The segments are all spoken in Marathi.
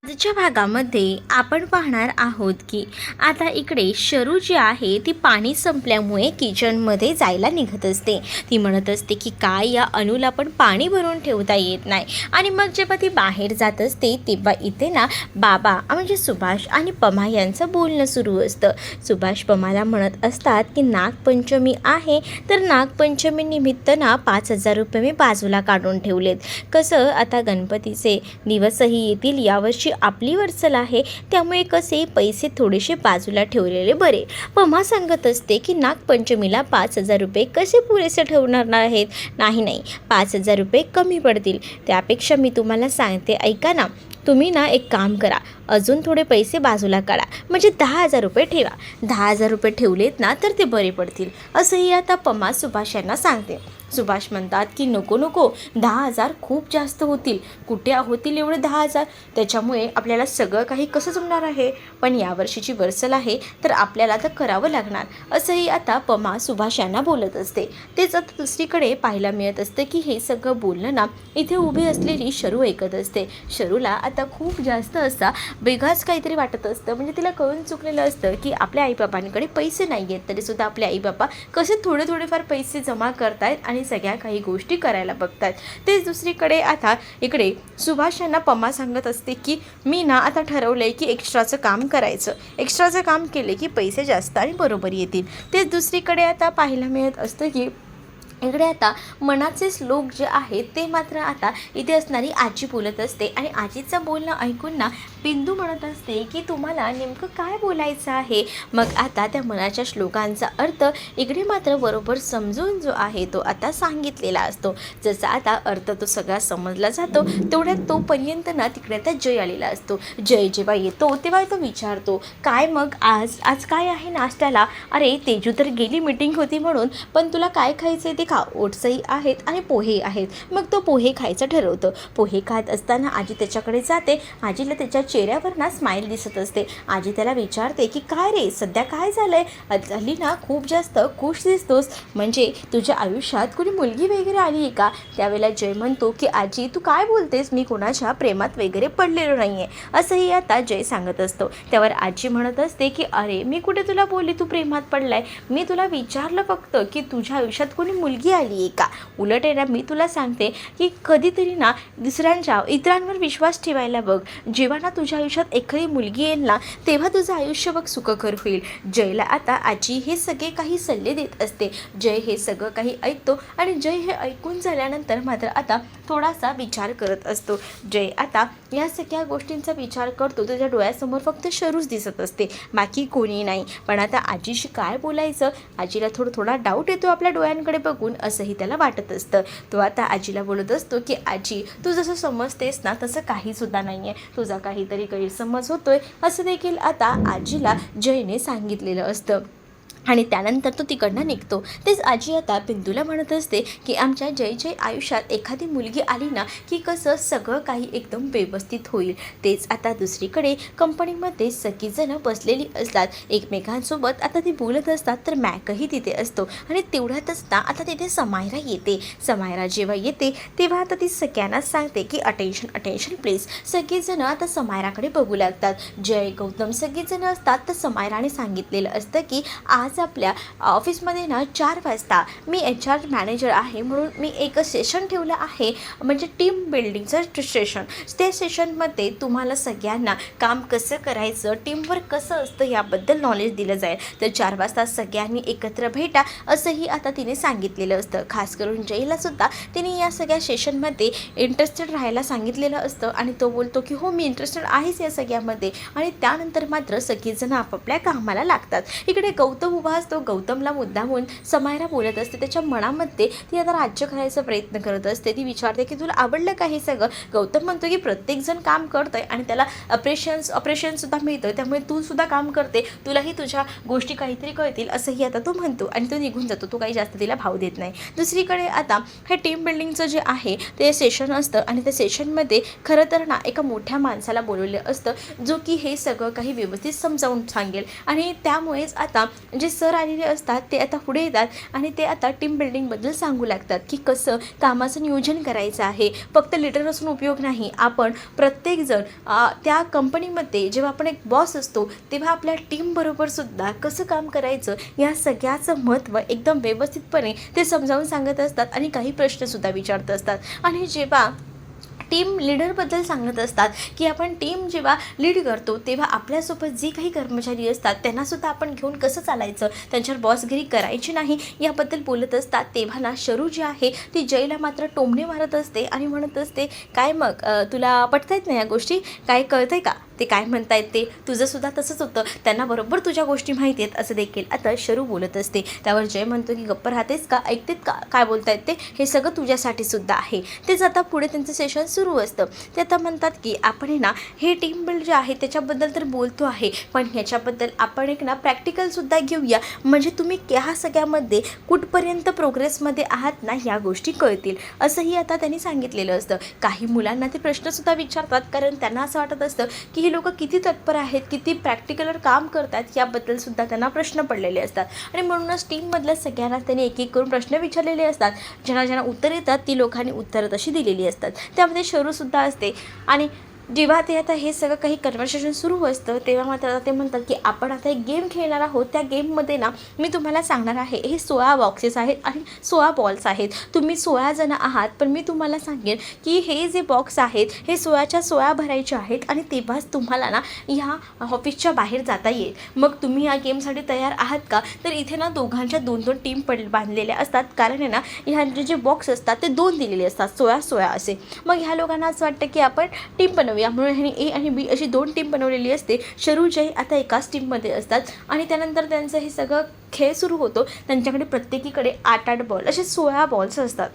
आजच्या भागामध्ये आपण पाहणार आहोत की आता इकडे शरू जी आहे ती पाणी संपल्यामुळे किचनमध्ये जायला निघत असते. ती म्हणत असते की काय या अनुला पण पाणी भरून ठेवता येत नाही. आणि मग जेव्हा ती बाहेर जात असते तेव्हा इथे ना बाबा म्हणजे सुभाष आणि पमा यांचं बोलणं सुरू असतं. सुभाष पमाला म्हणत असतात की नागपंचमी आहे तर नागपंचमी निमित्त ना 5,000 रुपये मी बाजूला काढून ठेवलेत. कसं आता गणपतीचे दिवसही येतील, यावर्षी आपली वरसल आहे त्यामुळे कसे पैसे थोडेसे बाजूला ठेवलेले बरे. पमा सांगत असते की नागपंचमीला 5,000 रुपये कसे पुरेसे ठेवणार आहेत. नाही 5,000 रुपये कमी पडतील. त्यापेक्षा मी तुम्हाला सांगते ऐका ना, तुम्ही ना एक काम करा, अजून थोडे पैसे बाजूला काढा म्हणजे 10,000 रुपये ठेवा. 10,000 रुपये ठेवलेत ना तर ते बरे पडतील असंही आता पमा सुभाष यांना सांगते. सुभाष म्हणतात की नको 10,000 खूप जास्त होतील. कुठे होतील एवढे 10,000? त्याच्यामुळे आपल्याला सगळं काही कसं जमणार आहे. पण यावर्षीची वरसल आहे तर आपल्याला तर करावं लागणार असंही आता पमा सुभाष यांना बोलत असते. तेच आता दुसरीकडे पाहायला मिळत असते की हे सगळं बोलणं ना इथे उभी असलेली शरू ऐकत असते. शरूला आता खूप जास्त असा वेगळाच काहीतरी वाटत असतं. म्हणजे तिला कळून चुकलेलं असतं की आपल्या आईबाबांकडे पैसे नाही आहेत तरीसुद्धा आपले आईबाबा कसे थोडेफार पैसे जमा करतायत आणि सगळ्या काही गोष्टी करायला बघतात. तेच दुसरीकडे आता इकडे सुभाष यांना पमा सांगत असते की मी ना आता ठरवलंय की एक्स्ट्राचं काम करायचं. एक्स्ट्राचं काम केले की पैसे जास्त आणि बरोबर येतील. तेच दुसरीकडे आता पाहायला मिळत असतं की इकडे आता मनाचे श्लोक जे आहेत ते मात्र आता इथे असणारी आजी बोलत असते. आणि आजीचं बोलणं ऐकून ना बिंदू म्हणत असते की तुम्हाला नेमकं काय बोलायचं आहे. मग आता त्या मनाच्या श्लोकांचा अर्थ इकडे मात्र बरोबर समजून जो आहे तो आता सांगितलेला असतो. जसा आता अर्थ तो सगळा समजला जातो तेवढ्यात तोपर्यंत ना तिकडे आता जय आलेला असतो. जय जेव्हा येतो तेव्हा तो विचारतो काय मग आज काय आहे नाश्त्याला. अरे तेजू तर गेली, मीटिंग होती म्हणून, पण तुला काय खायचं ते खा. ओट्सही आहेत आणि पोहे आहेत. मग तो पोहे खायचं ठरवतो. पोहे खात असताना आजी त्याच्याकडे जाते. आजीला त्याच्या चेहऱ्यावर ना स्माईल दिसत असते. आजी त्याला विचारते की काय रे सध्या काय झालंय, हल्ली ना खूप जास्त खुश दिसतोस, म्हणजे तुझ्या आयुष्यात कुणी मुलगी वगैरे आली आहे का. त्यावेळेला जय म्हणतो की आजी तू काय बोलतेस, मी कोणाच्या प्रेमात वगैरे पडलेलो नाही आहे असंही आता जय सांगत असतो. त्यावर आजी म्हणत असते की अरे मी कुठे तुला बोलली तू प्रेमात पडलाय, मी तुला विचारलं फक्त की तुझ्या आयुष्यात कोणी मुलगी आली आहे का. उलट आहे ना मी तुला सांगते की कधीतरी ना दुसऱ्यांच्या इतरांवर विश्वास ठेवायला बघ. जेव्हा ना तुझ्या आयुष्यात एखादी मुलगी येईल ना तेव्हा तुझं आयुष्य बघ सुखकर होईल. जयला आता आजी हे सगळे काही सल्ले देत असते. जय हे सगळं काही ऐकतो आणि जय हे ऐकून झाल्यानंतर मात्र आता थोडासा विचार करत असतो. जय आता या सगळ्या गोष्टींचा विचार करतो. त्याच्या डोळ्यासमोर फक्त शरूच दिसत असते, बाकी कोणी नाही. पण आता आजीशी काय बोलायचं, आजीला थोडा डाऊट येतो आपल्या डोळ्यांकडे बघून असंही त्याला वाटत असतं. तो आता आजीला बोलत असतो की आजी तू जसं समजतेस ना तसं काहीसुद्धा नाही आहे, तुझा काहीतरी गैरसमज होतोय असं देखील आता आजीला जयने सांगितलेलं असतं. आणि त्यानंतर तो तिकडनं निघतो. तेच आजी आता बिंदूला म्हणत असते की आमच्या जयच्या आयुष्यात एखादी मुलगी आली ना की कसं सगळं काही एकदम व्यवस्थित होईल. तेच आता दुसरीकडे कंपनीमध्ये सगळीजणं बसलेली असतात एकमेकांसोबत. आता ती बोलत असतात तर मॅकही तिथे असतो. आणि तेवढ्यातच ना आता तिथे समायरा येते. समायरा जेव्हा येते तेव्हा आता ती सगळ्यांनाच सांगते की अटेन्शन प्लीज. सगळेजणं आता समायराकडे बघू लागतात. जय गौतम सगळेजणं असतात. तर समायराने सांगितलेलं असतं की आज आपल्या ऑफिसमध्ये ना 4 वाजता मी HR मॅनेजर आहे म्हणून मी एक सेशन ठेवलं आहे, म्हणजे टीम बिल्डिंगचं सेशन. त्या सेशनमध्ये तुम्हाला सगळ्यांना काम कसं करायचं, टीमवर्क कसं असतं याबद्दल नॉलेज दिलं जाईल. तर 4 वाजता सगळ्यांनी एकत्र भेटा असंही आता तिने सांगितलेलं असतं. खास करून जयलासुद्धा तिने या सगळ्या सेशनमध्ये इंटरेस्टेड राहायला सांगितलेलं असतं. आणि तो बोलतो की हो मी इंटरेस्टेड आहेच या सगळ्यामध्ये. आणि त्यानंतर मात्र सगळेजण आपापल्या कामाला लागतात. इकडे गौतम उभा असतो. गौतमला मुद्दामून समायरा बोलत असते. त्याच्या मनामध्ये ती आता राज्य करायचा प्रयत्न करत असते. ती विचारते की तुला आवडलं का हे सगळं. गौतम म्हणतो की प्रत्येकजण काम करतोय आणि त्याला ऑपरेशनसुद्धा मिळतं, त्यामुळे तू सुद्धा काम करते, तुलाही तुझ्या गोष्टी काहीतरी कळतील असंही आता तो म्हणतो. आणि तो निघून जातो. तो काही जास्त तिला भाव देत नाही. दुसरीकडे आता हे टीम बिल्डिंगचं जे आहे ते सेशन असतं. आणि त्या सेशनमध्ये खरं तर ना एका मोठ्या माणसाला बोलवलेलं असतं जो की हे सगळं काही व्यवस्थित समजावून सांगेल. आणि त्यामुळेच आता जे जे सर आलेले असतात ते आता पुढे येतात आणि ते आता टीम बिल्डिंगबद्दल सांगू लागतात की कसं कामाचं नियोजन करायचं आहे. फक्त लीडर असून उपयोग नाही, आपण प्रत्येकजण त्या कंपनीमध्ये जेव्हा आपण एक बॉस असतो तेव्हा आपल्या टीमबरोबरसुद्धा कसं काम करायचं या सगळ्याचं महत्त्व एकदम व्यवस्थितपणे ते समजावून सांगत असतात आणि काही प्रश्नसुद्धा विचारत असतात. आणि जेव्हा टीम लीडरबद्दल सांगत असतात की आपण टीम जेव्हा लीड करतो तेव्हा आपल्यासोबत जे काही कर्मचारी असतात त्यांनासुद्धा आपण घेऊन कसं चालायचं, त्यांच्यावर बॉसगिरी करायची नाही याबद्दल बोलत असतात. तेव्हा ना शरू जी आहे ती जयला मात्र टोमणे मारत असते आणि म्हणत असते, काय मग तुला पटतायत ना या गोष्टी, काय कळतंय का ते काय म्हणतायत ते, तुझंसुद्धा तसंच होतं, त्यांना बरोबर तुझ्या गोष्टी माहिती आहेत असं देखील आता शरू बोलत असते. त्यावर जय म्हणतो की गप्प राहतेस का, ऐकतेत का काय बोलतायत ते, हे सगळं तुझ्यासाठी सुद्धा आहे. तेच आता पुढे त्यांचं सेशन सुरू असतं. ते आता म्हणतात की आपण ना हे टीम बिल्ड जे आहे त्याच्याबद्दल तर बोलतो आहे, पण ह्याच्याबद्दल आपण एक ना प्रॅक्टिकलसुद्धा घेऊया, म्हणजे तुम्ही ह्या सगळ्यामध्ये कुठपर्यंत प्रोग्रेसमध्ये आहात ना ह्या गोष्टी कळतील असंही आता त्यांनी सांगितलेलं असतं. काही मुलांना ते प्रश्नसुद्धा विचारतात, कारण त्यांना असं वाटत असतं की हे लोक किती तत्पर आहेत, किती प्रॅक्टिकलवर काम करतात याबद्दलसुद्धा त्यांना प्रश्न पडलेले असतात. आणि म्हणूनच टीममधल्या सगळ्यांना त्यांनी एक एक करून प्रश्न विचारलेले असतात. ज्यांना ज्यांना उत्तर येतात ती लोकांनी उत्तरं तशी दिलेली असतात. त्यामध्ये शरूसुद्धा असते. आणि जेव्हा ते आता हे सगळं काही कन्व्हर्सेशन सुरू असतं तेव्हा मात्र ते म्हणतात की आपण आता एक गेम खेळणार आहोत. त्या गेममध्ये ना मी तुम्हाला सांगणार आहे, हे 16 बॉक्सेस आहेत आणि 16 बॉल्स आहेत. तुम्ही 16 जण आहात, पण मी तुम्हाला सांगेन की हे जे बॉक्स आहेत हे 16च्या 16 भरायचे आहेत आणि तेव्हाच तुम्हाला ना ह्या ऑफिसच्या बाहेर जाता येईल. मग तुम्ही या गेमसाठी तयार आहात का, तर इथे ना दोघांच्या 2-2 टीम बांधलेल्या असतात, कारण आहे ना ह्यांचे जे बॉक्स असतात ते 2 दिलेले असतात, 16-16 असे. मग ह्या लोकांना असं वाटतं की आपण टीम बनवूया, यामुळे ह्यांनी ए आणि बी अशी 2 टीम बनवलेली असते. शरू जय आता एकाच टीममध्ये असतात आणि त्यानंतर त्यांचं हे सगळं खेळ सुरू होतो. त्यांच्याकडे प्रत्येकीकडे 8-8 बॉल असे 16 बॉल्स असतात,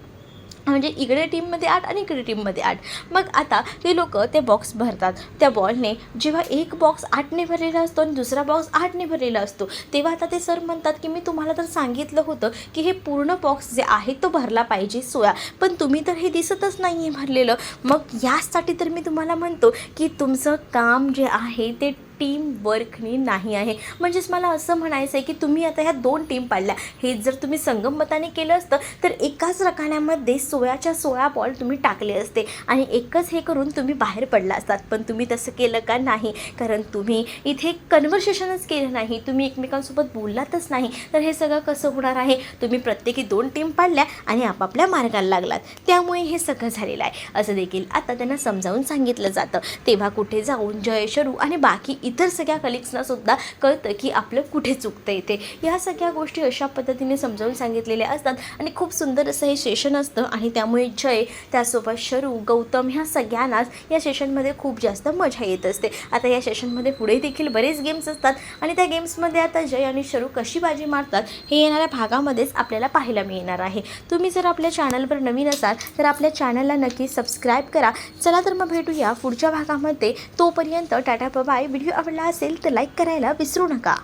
म्हणजे इकडे टीममध्ये 8 आणि इकडे टीममध्ये 8. मग आता ते लोक ते बॉक्स भरतात. त्या बॉलने जेव्हा एक बॉक्स 8ने भरलेला असतो आणि दुसरा बॉक्स 8ने भरलेला असतो तेव्हा आता ते सर म्हणतात की मी तुम्हाला तर सांगितलं होतं की हे पूर्ण बॉक्स जे आहे तो भरला पाहिजे 16, पण तुम्ही तर हे दिसतच नाही आहे भरलेलं. मग यासाठी तर मी तुम्हाला म्हणतो की तुमचं काम जे आहे ते टीम वर्कनी नाही आहे. म्हणजेच मला असं म्हणायचं आहे की तुम्ही आता ह्या 2 टीम पाडल्या, हे जर तुम्ही संगमताने केलं असतं तर एकाच रकान्यामध्ये 16च्या 16 बॉल तुम्ही टाकले असते आणि एकच हे करून तुम्ही बाहेर पडला असतात. पण तुम्ही तसं केलं का नाही, कारण तुम्ही इथे कन्व्हर्सेशनच केलं नाही, तुम्ही एकमेकांसोबत बोललातच नाही. तर हे सगळं कसं होणार आहे, तुम्ही प्रत्येकी 2 टीम पाडल्या आणि आपापल्या मार्गाला लागलात, त्यामुळे हे सगळं झालेलं आहे असं देखील आता त्यांना समजावून सांगितलं जातं. तेव्हा कुठे जाऊन जय, शरू आणि बाकी इतर सगळ्या कलिग्सनासुद्धा कळतं की आपलं कुठे चुकतं येते. ह्या सगळ्या गोष्टी अशा पद्धतीने समजावून सांगितलेल्या असतात आणि खूप सुंदर असं हे सेशन असतं. आणि त्यामुळे जय, त्यासोबत शरू, गौतम ह्या सगळ्यांनाच या सेशनमध्ये खूप जास्त मजा येत असते. आता या सेशनमध्ये पुढे देखील बरेच गेम्स असतात आणि त्या गेम्समध्ये आता जय आणि शरू कशी बाजी मारतात हे येणाऱ्या भागामध्येच आपल्याला पाहायला मिळणार आहे. तुम्ही जर आपल्या चॅनलवर नवीन असाल तर आपल्या चॅनलला नक्की सबस्क्राईब करा. चला तर मग भेटूया पुढच्या भागामध्ये. तोपर्यंत टाटा बाय. व्हिडिओ आवडला असेल तर लाईक करायला विसरू नका.